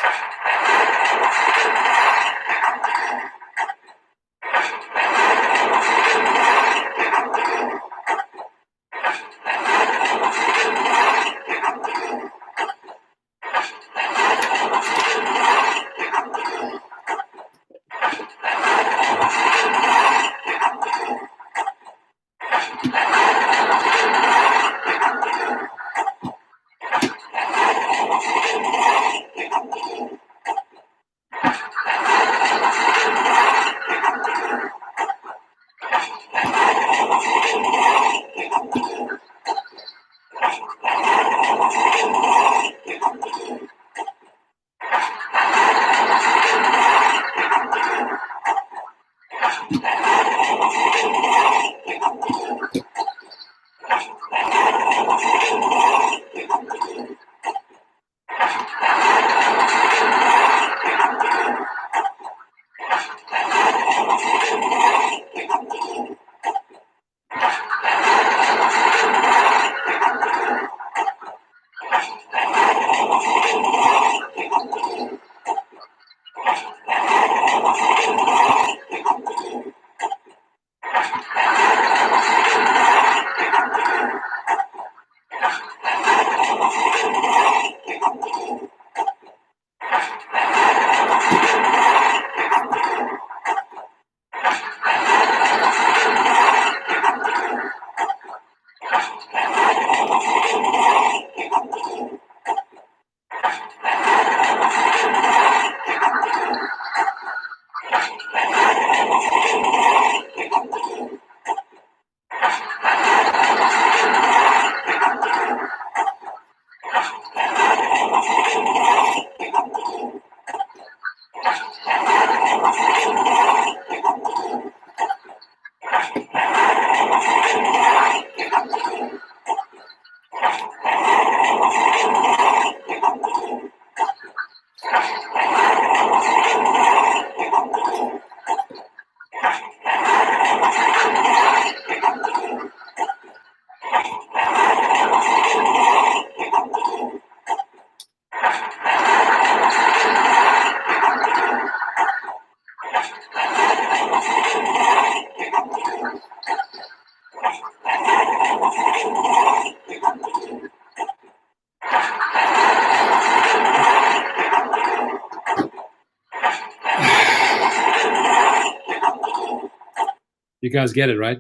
You guys get it, right?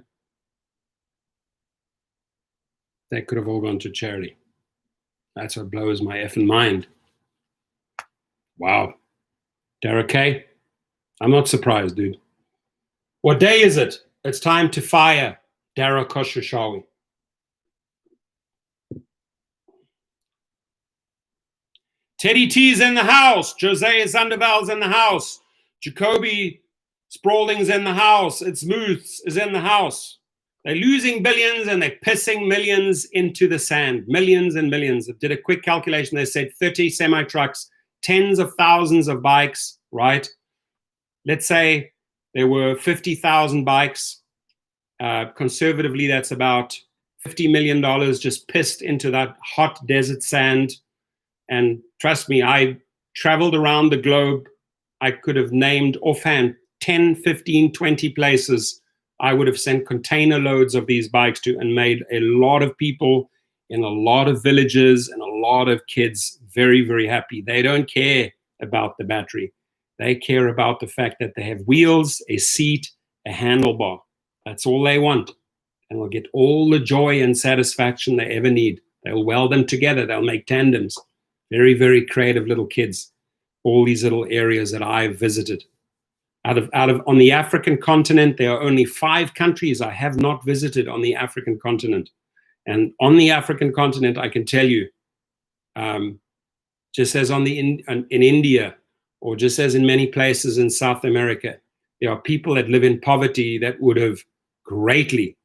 That could have all gone to charity. That's what blows my effing mind. Wow. Dara K, I'm not surprised, dude. What day is it? It's time to fire Dara Khosrowshahi. Teddy T's in the house. Jose Sandoval's in the house. Jacoby Sprawling's in the house. It's Muths is in the house. They're losing billions and they're pissing millions into the sand. Millions and millions. I did a quick calculation. They said 30 semi-trucks, tens of thousands of bikes, right? Let's say There were 50,000 bikes. Conservatively, that's about $50 million just pissed into that hot desert sand. And trust me, I traveled around the globe. I could have named offhand 10, 15, 20 places I would have sent container loads of these bikes to and made a lot of people in a lot of villages and a lot of kids very, very happy. They don't care about the battery. They care about the fact that they have wheels, a seat, a handlebar. That's all they want. And they'll get all the joy and satisfaction they ever need. They'll weld them together. They'll make tandems. Very, very creative little kids. All these little areas that I've visited. On the African continent, there are only 5 countries I have not visited on the African continent. And on the African continent, I can tell you, just as in India, or just as in many places in South America, there are people that live in poverty that would have gladly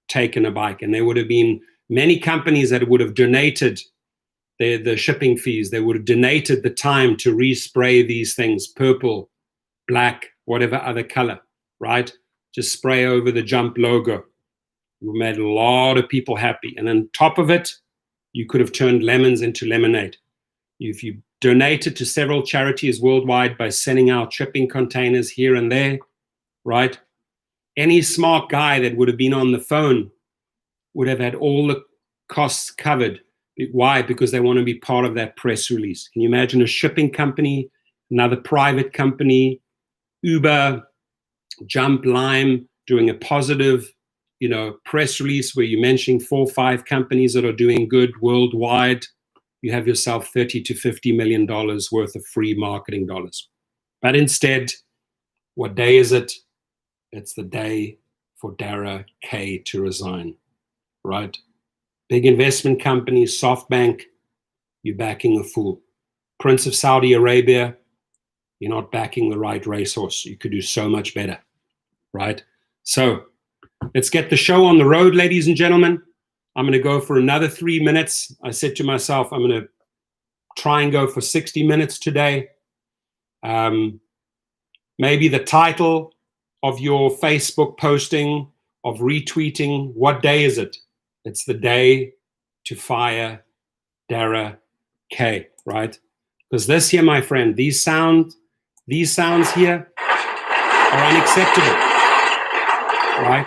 taken a bike. And there would have been many companies that would have donated the shipping fees. They would have donated the time to respray these things, purple, black, whatever other color, right? Just spray over the Jump logo. We made a lot of people happy. And on top of it, you could have turned lemons into lemonade. If you donated to several charities worldwide by sending out shipping containers here and there, right? Any smart guy that would have been on the phone would have had all the costs covered. Why? Because they want to be part of that press release. Can you imagine a shipping company, another private company, Uber, Jump, Lime, doing a positive, press release where you're mentioning 4 or 5 companies that are doing good worldwide? You have yourself $30 to $50 million worth of free marketing dollars. But instead, what day is it? It's the day for Dara K to resign, right? Big investment companies, SoftBank, you're backing a fool. Prince of Saudi Arabia, you're not backing the right racehorse. You could do so much better, right? So let's get the show on the road, ladies and gentlemen. I'm going to go for another 3 minutes. I said to myself, I'm going to try and go for 60 minutes today. Maybe the title of your Facebook posting, of retweeting, what day is it? It's the day to fire Dara K, right? Because this here, my friend, these sounds here are unacceptable, right?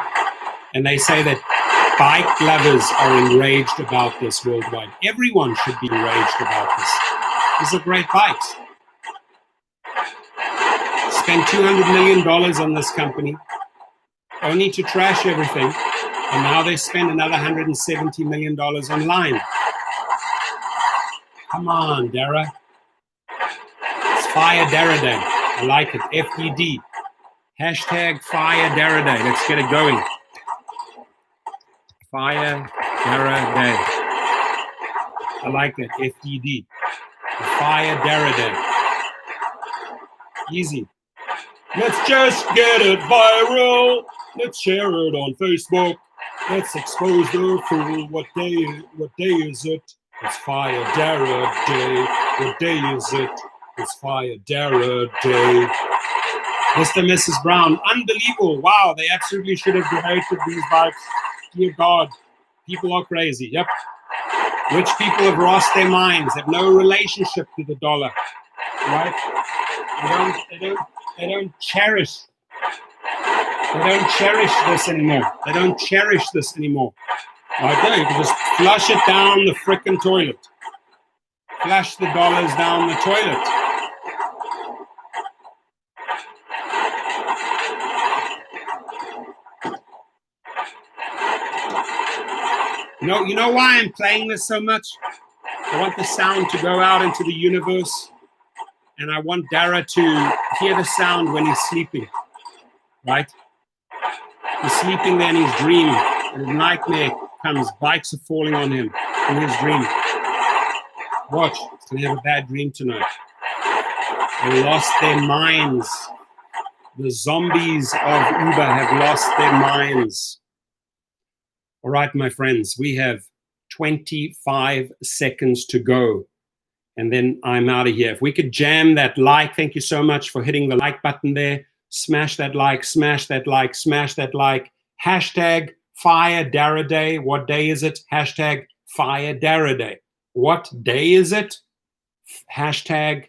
And they say that bike lovers are enraged about this worldwide. Everyone should be enraged about this. These are great bikes. Spend $200 million on this company, only to trash everything. And now they spend another $170 million online. Come on, Dara. It's Fire Dara Day. I like it. FDD. Hashtag Fire Dara Day. Let's get it going. Fire Dara Day. I like that. FDD. Fire Dara Day. Easy. Let's just get it viral. Let's share it on Facebook. Let's expose the fool. What day is it? It's Fire Dara Day. What day is it? It's Fire Dara Day. Mr. and Mrs. Brown, unbelievable. Wow, they absolutely should have donated these bikes. Dear God, people are crazy. Yep. Rich people have lost their minds, have no relationship to the dollar. Right? They don't cherish. They don't cherish this anymore. They don't cherish this anymore. Okay, you can just flush it down the frickin' toilet. Flush the dollars down the toilet. You know why I'm playing this so much? I want the sound to go out into the universe, and I want Dara to hear the sound when he's sleeping, right? He's sleeping there in his dream, and a nightmare comes, bikes are falling on him in his dream. Watch, he's going to have a bad dream tonight. They lost their minds. The zombies of Uber have lost their minds. All right, my friends, we have 25 seconds to go. and then I'm out of here. If we could jam that like, thank you so much for hitting the like button there. Smash that like, smash that like, smash that like. Hashtag Fire Dara Day. What day is it? Hashtag Fire Dara Day. What day is it? Hashtag,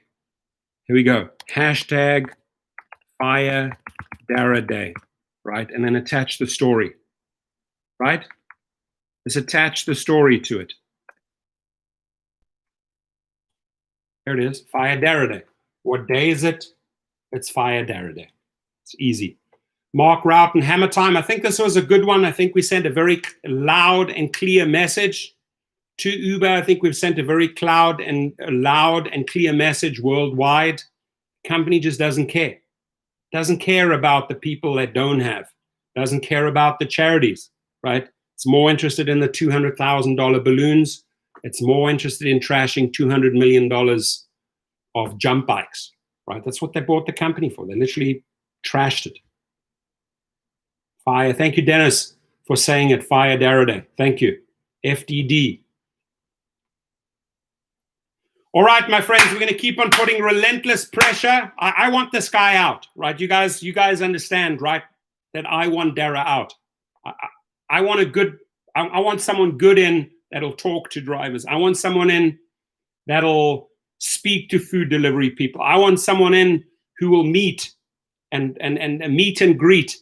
here we go. Hashtag Fire Dara Day, right? And then attach the story, right? Let's attach the story to it. There it is, Fire Dara Day. What day is it? It's Fire Dara Day. It's easy. Mark Route and Hammer Time. I think this was a good one. I think we sent a very loud and clear message to Uber. I think we've sent a very loud and clear message worldwide. Company just doesn't care. Doesn't care about the people that don't have. Doesn't care about the charities, right? It's more interested in the $200,000 balloons. It's more interested in trashing $200 million of jump bikes, right? That's what they bought the company for. They literally trashed it. Fire. Thank you, Dennis, for saying it. Fire Dara Day. Thank you. FDD. All right, my friends, we're going to keep on putting relentless pressure. I want this guy out, right? You guys understand, right? That I want Dara out. I want I want someone good in that'll talk to drivers. I want someone in that'll speak to food delivery people. I want someone in who will meet and meet and greet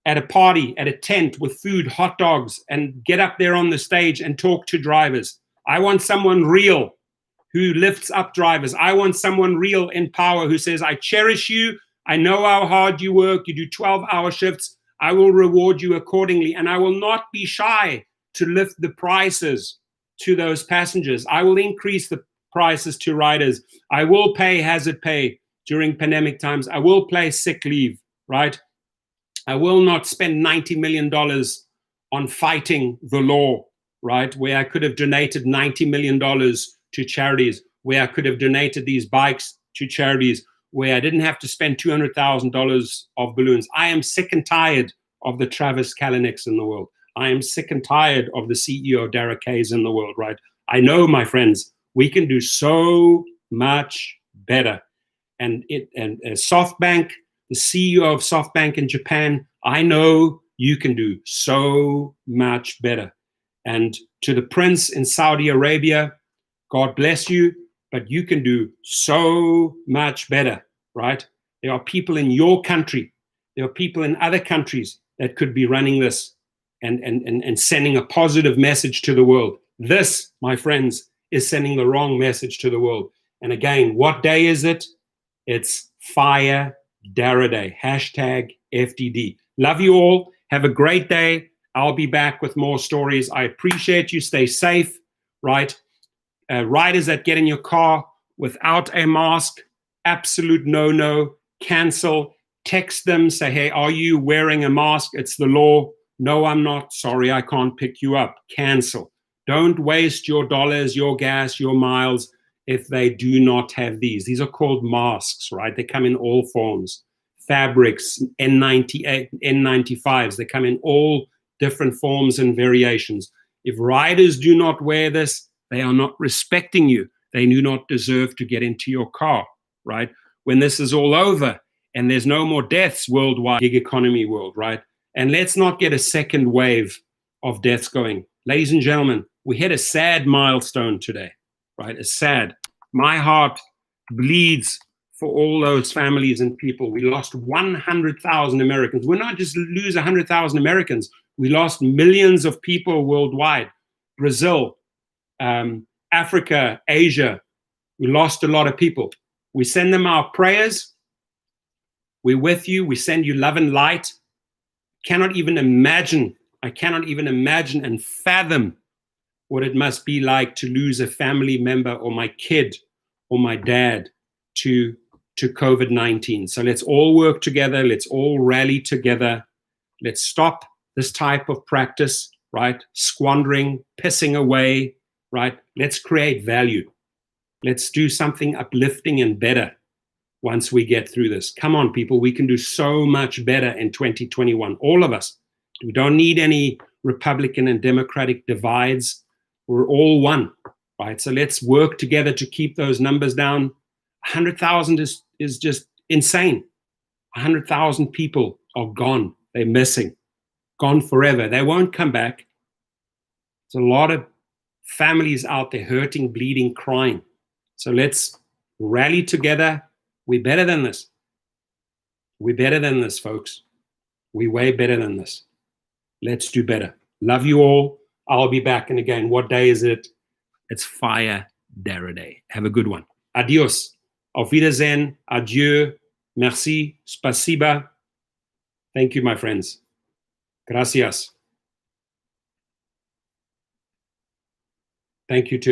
at a party, at a tent with food, hot dogs, and get up there on the stage and talk to drivers. I want someone real who lifts up drivers. I want someone real in power who says, I cherish you. I know how hard you work. You do 12-hour shifts. I will reward you accordingly. And I will not be shy to lift the prices to those passengers. I will increase the prices to riders. I will pay hazard pay during pandemic times. I will pay sick leave, right? I will not spend $90 million on fighting the law, right? Where I could have donated $90 million to charities, where I could have donated these bikes to charities, where I didn't have to spend $200,000 of balloons. I am sick and tired of the Travis Kalanick's in the world. I am sick and tired of the CEO Dara K's in the world, right? I know, my friends, we can do so much better. And SoftBank, the CEO of SoftBank in Japan, I know you can do so much better. And to the prince in Saudi Arabia, God bless you, but you can do so much better, right? There are people in your country, there are people in other countries that could be running this and sending a positive message to the world. This, my friends, is sending the wrong message to the world. And again, what day is it? It's Fire Dara Day, hashtag FDD. Love you all. Have a great day. I'll be back with more stories. I appreciate you. Stay safe, right? Riders that get in your car without a mask, absolute no-no, cancel. Text them, say, hey, are you wearing a mask? It's the law. No, I'm not. Sorry, I can't pick you up. Cancel. Don't waste your dollars, your gas, your miles if they do not have these. These are called masks, right? They come in all forms. Fabrics, N98, N95s, they come in all different forms and variations. If riders do not wear this, they are not respecting you. They do not deserve to get into your car, right? When this is all over and there's no more deaths worldwide, gig economy world, right? And let's not get a second wave of deaths going. Ladies and gentlemen, we hit a sad milestone today, right? It's sad. My heart bleeds for all those families and people. We lost 100,000 Americans. We're not just lose 100,000 Americans. We lost millions of people worldwide. Brazil, Africa, Asia, we lost a lot of people. We send them our prayers. We're with you. We send you love and light. I cannot even imagine and fathom what it must be like to lose a family member or my kid or my dad to COVID-19. So let's all work together. Let's all rally together. Let's stop this type of practice, right? Squandering, pissing away, right? Let's create value. Let's do something uplifting and better once we get through this. Come on, people. We can do so much better in 2021. All of us. We don't need any Republican and Democratic divides. We're all one. right? So let's work together to keep those numbers down. 100,000 is just insane. 100,000 people are gone. They're missing, gone forever. They won't come back. There's a lot of families out there hurting, bleeding, crying. So let's rally together. We're better than this. We're better than this, folks. We're way better than this. Let's do better. Love you all. I'll be back. And again, what day is it? It's Fire Dara Day. Have a good one. Adios. Auf Wiedersehen. Adieu. Merci. Spasiba. Thank you, my friends. Gracias. Thank you to everyone.